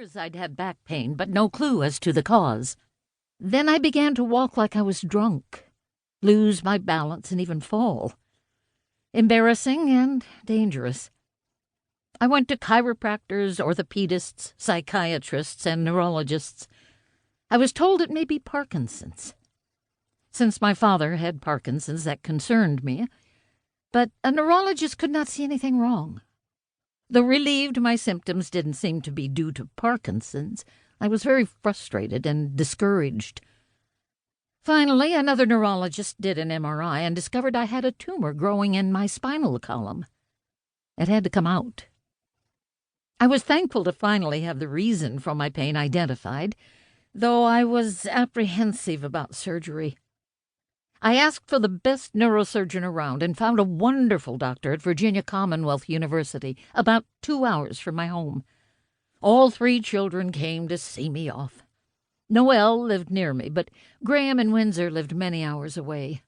years I'd had back pain, but no clue as to the cause. Then I began to walk like I was drunk, lose my balance and even fall. Embarrassing and dangerous. I went to chiropractors, orthopedists, psychiatrists, and neurologists. I was told it may be Parkinson's. Since my father had Parkinson's, that concerned me, but a neurologist could not see anything wrong. Though relieved my symptoms didn't seem to be due to Parkinson's, I was very frustrated and discouraged. Finally, another neurologist did an MRI and discovered I had a tumor growing in my spinal column. It had to come out. I was thankful to finally have the reason for my pain identified, though I was apprehensive about surgery. I asked for the best neurosurgeon around and found a wonderful doctor at Virginia Commonwealth University, about 2 hours from my home. All 3 children came to see me off. Noelle lived near me, but Graham and Windsor lived many hours away.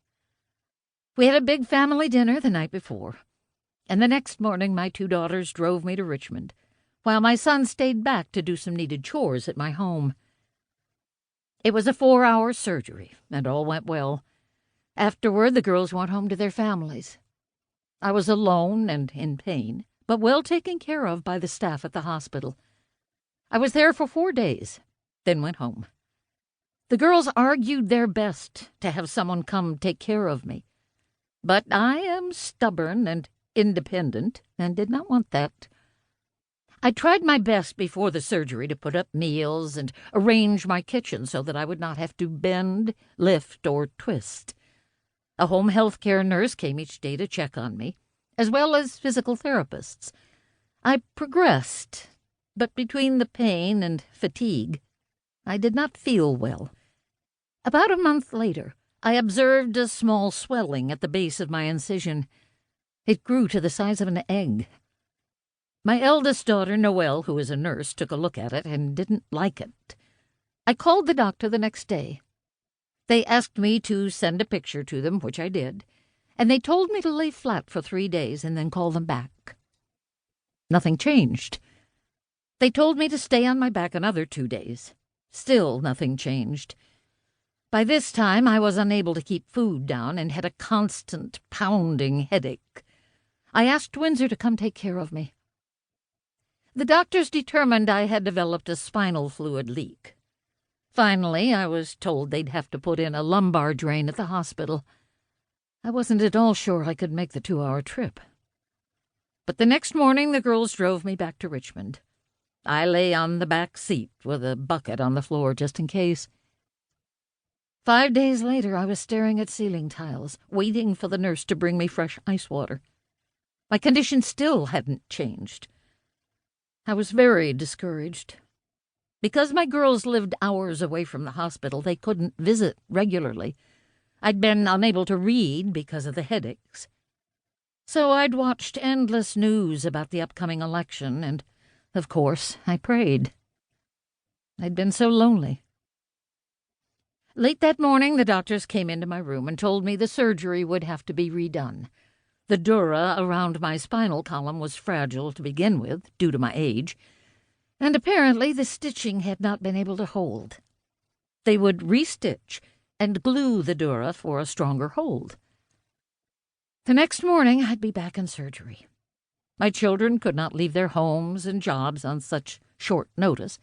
We had a big family dinner the night before, and the next morning my 2 daughters drove me to Richmond, while my son stayed back to do some needed chores at my home. It was a 4-hour surgery, and all went well. Afterward, the girls went home to their families. I was alone and in pain, but well taken care of by the staff at the hospital. I was there for 4 days, then went home. The girls argued their best to have someone come take care of me, but I am stubborn and independent and did not want that. I tried my best before the surgery to put up meals and arrange my kitchen so that I would not have to bend, lift, or twist. A home health care nurse came each day to check on me, as well as physical therapists. I progressed, but between the pain and fatigue, I did not feel well. About a month later, I observed a small swelling at the base of my incision. It grew to the size of an egg. My eldest daughter, Noelle, who is a nurse, took a look at it and didn't like it. I called the doctor the next day. They asked me to send a picture to them, which I did, and they told me to lay flat for 3 days and then call them back. Nothing changed. They told me to stay on my back another 2 days. Still nothing changed. By this time I was unable to keep food down and had a constant pounding headache. I asked Windsor to come take care of me. The doctors determined I had developed a spinal fluid leak. Finally, I was told they'd have to put in a lumbar drain at the hospital. I wasn't at all sure I could make the 2-hour trip. But the next morning the girls drove me back to Richmond. I lay on the back seat with a bucket on the floor just in case. 5 days later I was staring at ceiling tiles, waiting for the nurse to bring me fresh ice water. My condition still hadn't changed. I was very discouraged. Because my girls lived hours away from the hospital, they couldn't visit regularly. I'd been unable to read because of the headaches. So I'd watched endless news about the upcoming election, and, of course, I prayed. I'd been so lonely. Late that morning, the doctors came into my room and told me the surgery would have to be redone. The dura around my spinal column was fragile to begin with, due to my age, and apparently the stitching had not been able to hold. They would restitch and glue the dura for a stronger hold. The next morning I'd be back in surgery. My children could not leave their homes and jobs on such short notice,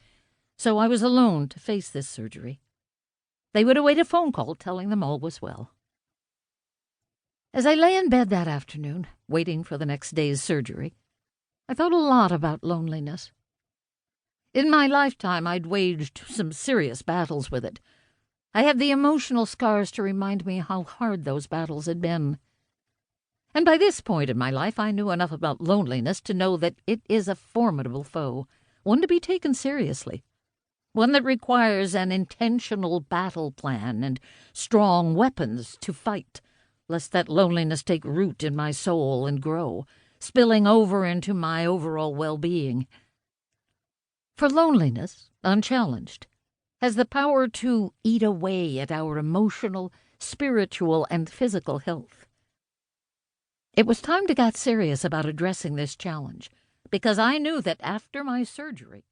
so I was alone to face this surgery. They would await a phone call telling them all was well. As I lay in bed that afternoon, waiting for the next day's surgery, I thought a lot about loneliness. In my lifetime, I'd waged some serious battles with it. I had the emotional scars to remind me how hard those battles had been. And by this point in my life, I knew enough about loneliness to know that it is a formidable foe, one to be taken seriously, one that requires an intentional battle plan and strong weapons to fight, lest that loneliness take root in my soul and grow, spilling over into my overall well-being. For loneliness, unchallenged, has the power to eat away at our emotional, spiritual, and physical health. It was time to get serious about addressing this challenge, because I knew that after my surgery,